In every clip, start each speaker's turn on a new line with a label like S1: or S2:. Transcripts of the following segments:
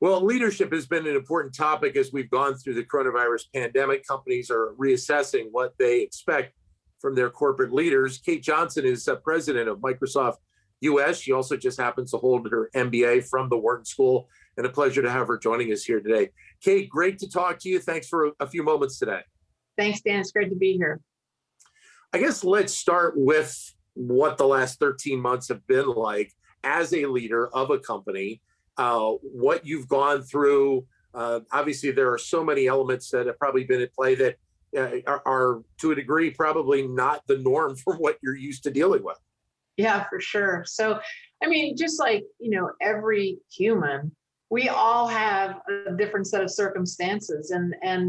S1: Well, leadership has been an important topic as we've gone through the coronavirus pandemic. Companies are reassessing what they expect from their corporate leaders. Kate Johnson is president of Microsoft US. She also just happens to hold her MBA from the Wharton School, and a pleasure to have her joining us here today. Kate, great to talk to you. Thanks for a few moments today.
S2: Thanks, Dan. It's great to be here.
S1: I guess let's start with what the last 13 months have been like as a leader of a company. What you've gone through. Obviously, there are so many elements that have probably been at play that are to a degree probably not the norm from what you're used to dealing with.
S2: Yeah, for sure. So, I mean, just like, every human, we all have a different set of circumstances. And in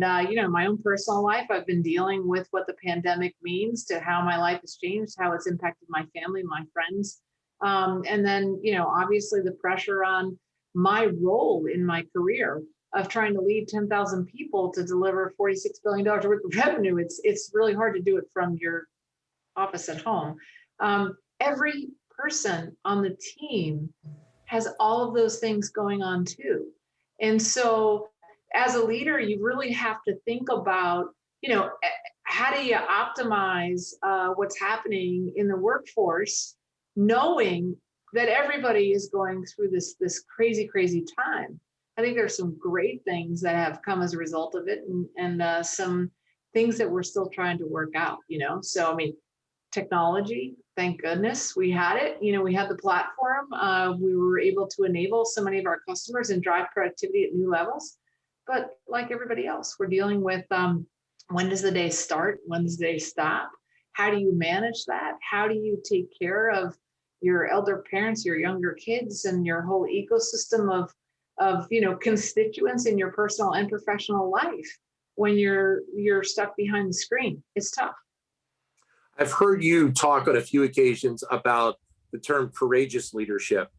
S2: my own personal life, I've been dealing with what the pandemic means to how my life has changed, how it's impacted my family, my friends. And then, obviously the pressure on my role in my career of trying to lead 10,000 people to deliver $46 billion worth of revenue. It's really hard to do it from your office at home. Every person on the team has all of those things going on too. And so as a leader, you really have to think about, how do you optimize what's happening in the workforce, knowing that everybody is going through this crazy time. I think there's some great things that have come as a result of it, and some things that we're still trying to work out, So, I mean, technology, thank goodness we had it. We had the platform. We were able to enable so many of our customers and drive productivity at new levels. But like everybody else, we're dealing with when does the day start? When does the day stop? How do you manage that? How do you take care of your elder parents, your younger kids, and your whole ecosystem of constituents in your personal and professional life when you're stuck behind the screen? It's tough.
S1: I've heard you talk on a few occasions about the term courageous leadership.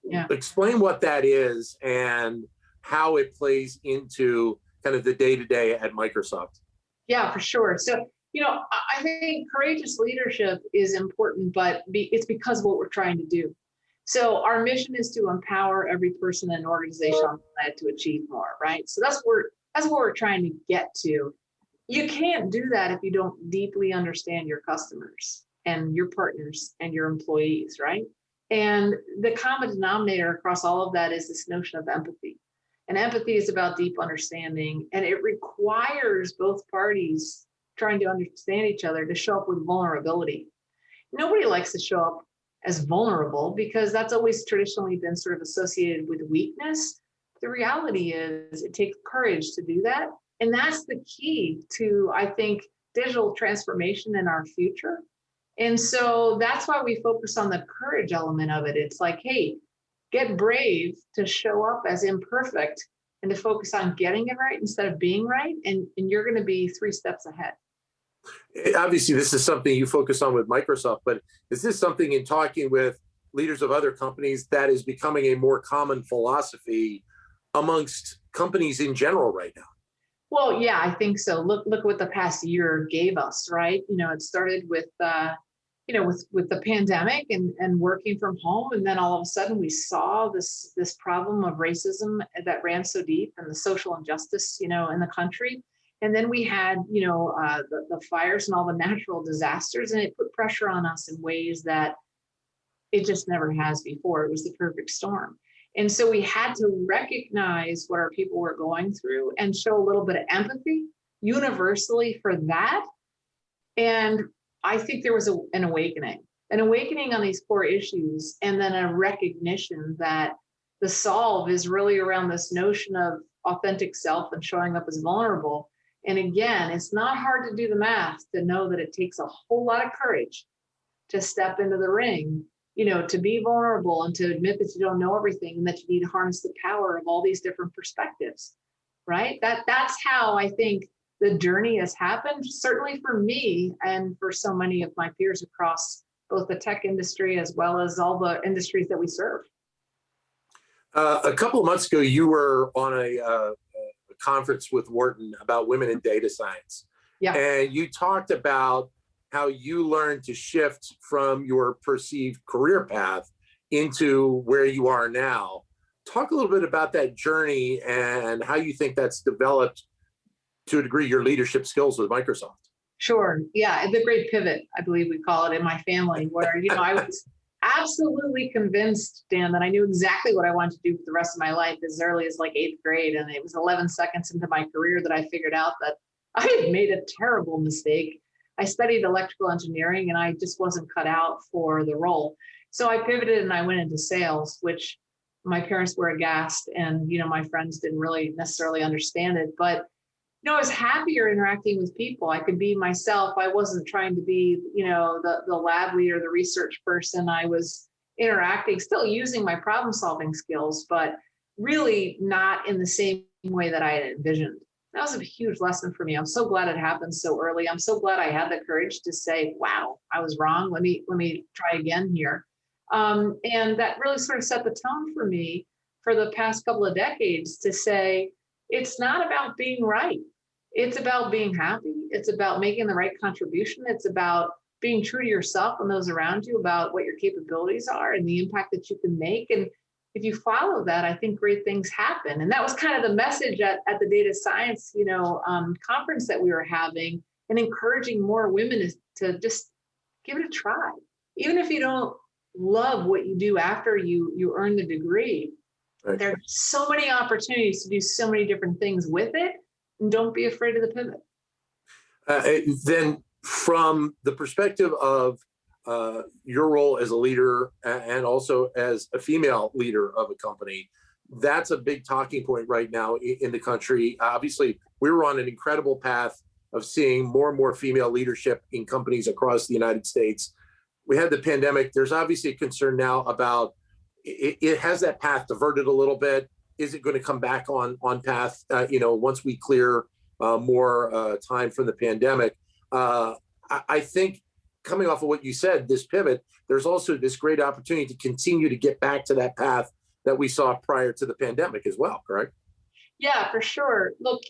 S2: Yeah.
S1: Explain what that is and how it plays into kind of the day-to-day at Microsoft.
S2: Yeah, for sure. So, I think courageous leadership is important, but it's because of what we're trying to do. So our mission is to empower every person and organization on the planet to achieve more, right? So that's what we're trying to get to. You can't do that if you don't deeply understand your customers and your partners and your employees, right? And the common denominator across all of that is this notion of empathy. And empathy is about deep understanding, and it requires both parties trying to understand each other to show up with vulnerability. Nobody likes to show up as vulnerable because that's always traditionally been sort of associated with weakness. The reality is it takes courage to do that. And that's the key to, I think, digital transformation in our future. And so that's why we focus on the courage element of it. It's like, hey, get brave to show up as imperfect and to focus on getting it right instead of being right. And you're going to be 3 steps ahead.
S1: Obviously, this is something you focus on with Microsoft, but is this something in talking with leaders of other companies that is becoming a more common philosophy amongst companies in general right now?
S2: Well, yeah, I think so. Look what the past year gave us, right? It started with, with the pandemic and working from home. And then all of a sudden we saw this problem of racism that ran so deep and the social injustice, in the country. And then we had, the fires and all the natural disasters, and it put pressure on us in ways that it just never has before. It was the perfect storm. And so we had to recognize what our people were going through and show a little bit of empathy universally for that. And I think there was an awakening on these core issues, and then a recognition that the solve is really around this notion of authentic self and showing up as vulnerable. And again, it's not hard to do the math to know that it takes a whole lot of courage to step into the ring, to be vulnerable and to admit that you don't know everything and that you need to harness the power of all these different perspectives, right? That's how I think the journey has happened, certainly for me and for so many of my peers across both the tech industry as well as all the industries that we serve.
S1: A couple of months ago, you were on a conference with Wharton about women in data science.
S2: Yeah.
S1: And you talked about how you learned to shift from your perceived career path into where you are now. Talk a little bit about that journey and how you think that's developed to a degree your leadership skills with Microsoft.
S2: Sure. Yeah. The great pivot, I believe we call it in my family, where, I was absolutely convinced, Dan, that I knew exactly what I wanted to do for the rest of my life as early as like 8th grade. And it was 11 seconds into my career that I figured out that I had made a terrible mistake. I studied electrical engineering and I just wasn't cut out for the role. So I pivoted and I went into sales, which my parents were aghast, and, my friends didn't really necessarily understand it. But I was happier interacting with people. I could be myself. I wasn't trying to be, the lab leader, the research person. I was interacting, still using my problem solving skills, but really not in the same way that I had envisioned. That was a huge lesson for me. I'm so glad it happened so early. I'm so glad I had the courage to say, wow, I was wrong. Let me try again here. And that really sort of set the tone for me for the past couple of decades to say, it's not about being right. It's about being happy. It's about making the right contribution. It's about being true to yourself and those around you about what your capabilities are and the impact that you can make. And if you follow that, I think great things happen. And that was kind of the message at the data science, conference that we were having, and encouraging more women to just give it a try. Even if you don't love what you do after you earn the degree, right, there are so many opportunities to do so many different things with it. And don't be afraid of the pivot.
S1: Then from the perspective of your role as a leader and also as a female leader of a company, that's a big talking point right now in the country. Obviously, we were on an incredible path of seeing more and more female leadership in companies across the United States. We had the pandemic. There's obviously a concern now about it has that path diverted a little bit. Is it going to come back on path, once we clear more time from the pandemic? I think coming off of what you said, this pivot, there's also this great opportunity to continue to get back to that path that we saw prior to the pandemic as well, correct?
S2: Yeah, for sure. Look,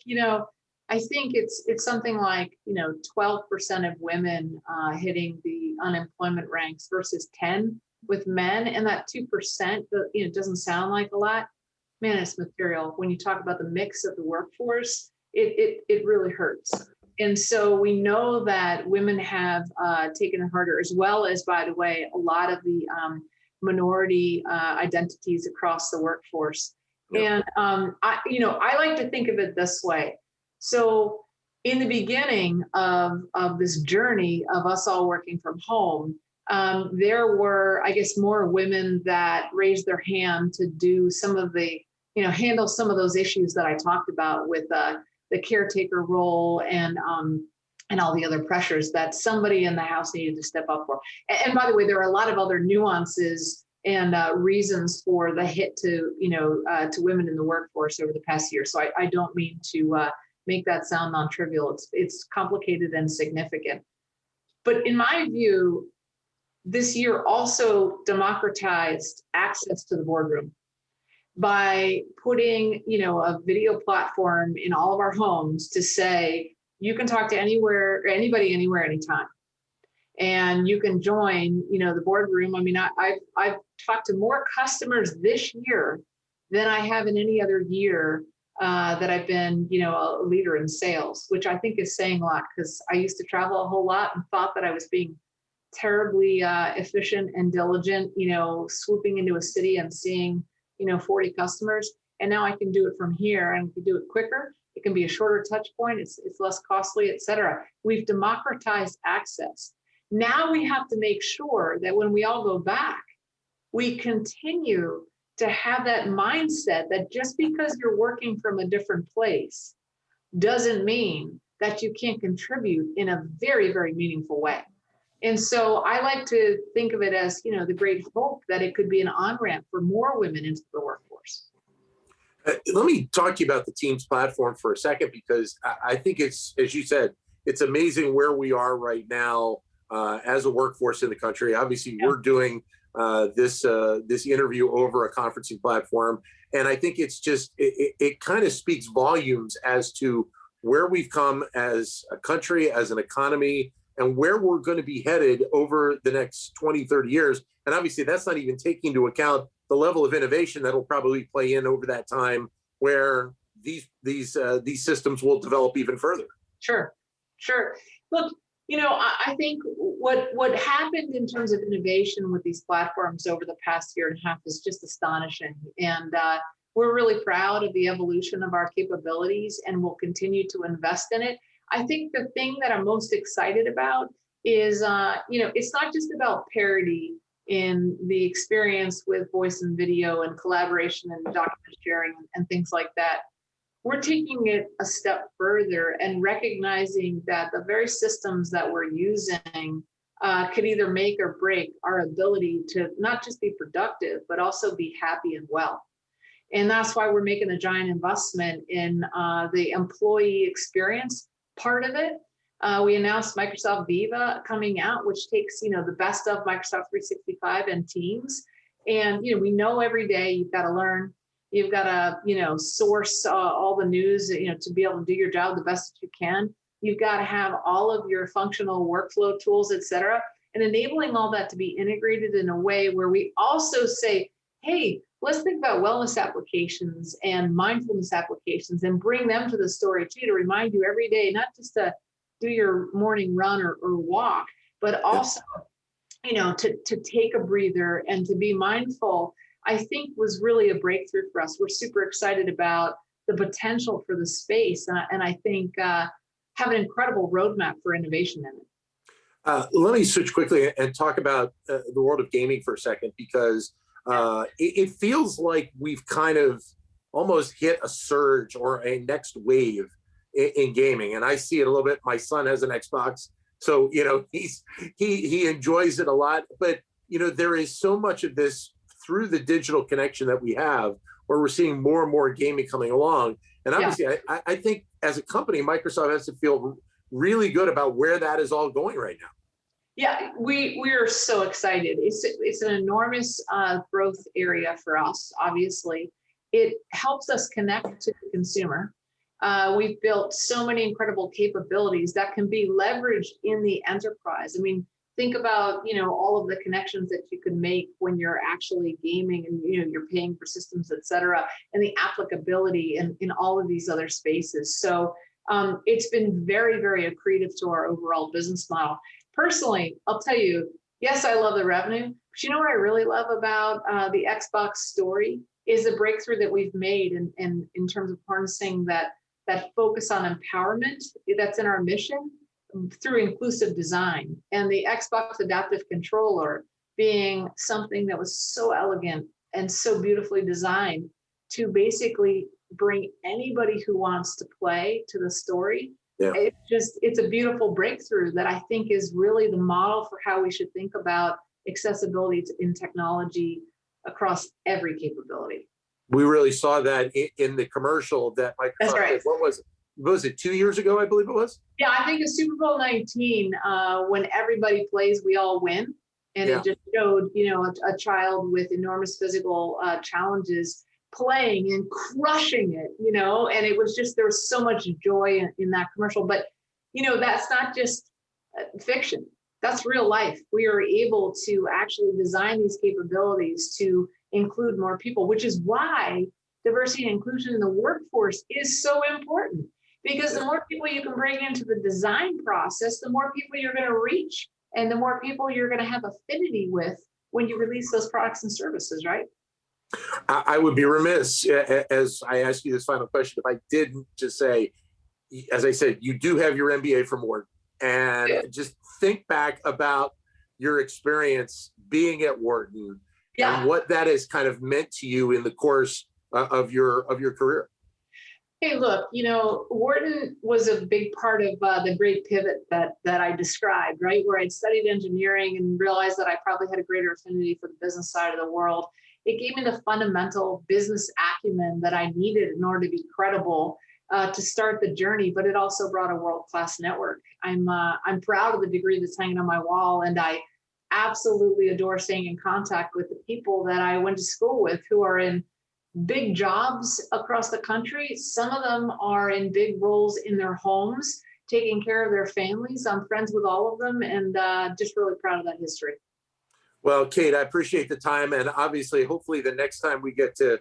S2: I think it's something like, 12% of women hitting the unemployment ranks versus 10 with men. And that 2%, doesn't sound like a lot. Man, it's material. When you talk about the mix of the workforce, it really hurts. And so we know that women have taken it harder, as well as, by the way, a lot of the minority identities across the workforce. Yep. And I like to think of it this way. So in the beginning of this journey of us all working from home, there were, I guess, more women that raised their hand to do some of the, handle some of those issues that I talked about with the caretaker role and all the other pressures that somebody in the house needed to step up for. And by the way, there are a lot of other nuances and reasons for the hit to women in the workforce over the past year. So I don't mean to make that sound non-trivial. It's complicated and significant. But in my view, this year also democratized access to the boardroom by putting, a video platform in all of our homes to say, you can talk to anybody, anywhere, anytime. And you can join, the boardroom. I mean, I've talked to more customers this year than I have in any other year that I've been, a leader in sales, which I think is saying a lot, because I used to travel a whole lot and thought that I was being terribly efficient and diligent, swooping into a city and seeing, 40 customers. And now I can do it from here and can do it quicker. It can be a shorter touch point. It's less costly, et cetera. We've democratized access. Now we have to make sure that when we all go back, we continue to have that mindset that just because you're working from a different place doesn't mean that you can't contribute in a very, very meaningful way. And so I like to think of it as, the great hope that it could be an on-ramp for more women into the workforce.
S1: Let me talk to you about the Teams platform for a second, because I think it's, as you said, it's amazing where we are right now as a workforce in the country. Obviously, we're doing this interview over a conferencing platform. And I think it's just, it kind of speaks volumes as to where we've come as a country, as an economy, and where we're going to be headed over the next 20, 30 years. And obviously, that's not even taking into account the level of innovation that'll probably play in over that time, where these systems will develop even further.
S2: Sure, sure. Look, I think what happened in terms of innovation with these platforms over the past year and a half is just astonishing. And we're really proud of the evolution of our capabilities, and we'll continue to invest in it. I think the thing that I'm most excited about is, it's not just about parity in the experience with voice and video and collaboration and document sharing and things like that. We're taking it a step further and recognizing that the very systems that we're using could either make or break our ability to not just be productive, but also be happy and well. And that's why we're making a giant investment in the employee experience part of it. We announced Microsoft Viva coming out, which takes, the best of Microsoft 365 and Teams. And, we know every day you've got to learn. You've got to, source all the news, to be able to do your job the best that you can. You've got to have all of your functional workflow tools, et cetera, and enabling all that to be integrated in a way where we also say, hey, let's think about wellness applications and mindfulness applications and bring them to the story too, to remind you every day, not just to do your morning run or walk, but also, to take a breather and to be mindful, I think was really a breakthrough for us. We're super excited about the potential for the space, and I think have an incredible roadmap for innovation in it.
S1: Let me switch quickly and talk about the world of gaming for a second, because it feels like we've kind of almost hit a surge or a next wave in gaming, and I see it a little bit. My son has an Xbox, so he enjoys it a lot. But there is so much of this through the digital connection that we have, where we're seeing more and more gaming coming along. And obviously, I think as a company, Microsoft has to feel really good about where that is all going right now.
S2: Yeah, we are so excited. It's an enormous growth area for us. Obviously, it helps us connect to the consumer. We've built so many incredible capabilities that can be leveraged in the enterprise. I mean, think about, all of the connections that you can make when you're actually gaming and, you're paying for systems, et cetera, and the applicability in all of these other spaces. So it's been very, very accretive to our overall business model. Personally, I'll tell you, yes, I love the revenue, but what I really love about the Xbox story is the breakthrough that we've made in terms of harnessing that focus on empowerment that's in our mission through inclusive design, and the Xbox adaptive controller being something that was so elegant and so beautifully designed to basically bring anybody who wants to play to the story. Yeah. It's a beautiful breakthrough that I think is really the model for how we should think about accessibility in technology across every capability.
S1: We really saw that in the commercial that Microsoft
S2: That's right.
S1: did. What was it, 2 years ago, I believe it was?
S2: Yeah, I think it's Super Bowl 19, when everybody plays, we all win. And it just showed, a child with enormous physical challenges playing and crushing it, and it was just, there was so much joy in that commercial. But, that's not just fiction. That's real life. We are able to actually design these capabilities to include more people, which is why diversity and inclusion in the workforce is so important. Because the more people you can bring into the design process, the more people you're going to reach, and the more people you're going to have affinity with when you release those products and services, right?
S1: I would be remiss, as I ask you this final question, if I didn't just say, as I said, you do have your MBA from Wharton, and just think back about your experience being at Wharton and what that has kind of meant to you in the course of your career.
S2: Hey, look, Wharton was a big part of the great pivot that I described, right? Where I'd studied engineering and realized that I probably had a greater affinity for the business side of the world. It gave me the fundamental business acumen that I needed in order to be credible to start the journey, but it also brought a world-class network. I'm proud of the degree that's hanging on my wall, and I absolutely adore staying in contact with the people that I went to school with who are in big jobs across the country. Some of them are in big roles in their homes, taking care of their families. I'm friends with all of them, and just really proud of that history.
S1: Well, Kate, I appreciate the time. And obviously, hopefully the next time we get to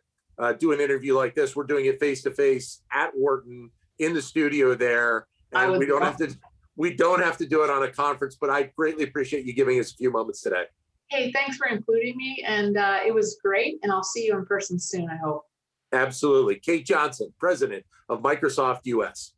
S1: do an interview like this, we're doing it face to face at Wharton in the studio there. And we don't have to do it on a conference, but I greatly appreciate you giving us a few moments today.
S2: Hey, thanks for including me. And it was great. And I'll see you in person soon, I hope.
S1: Absolutely. Kate Johnson, president of Microsoft US.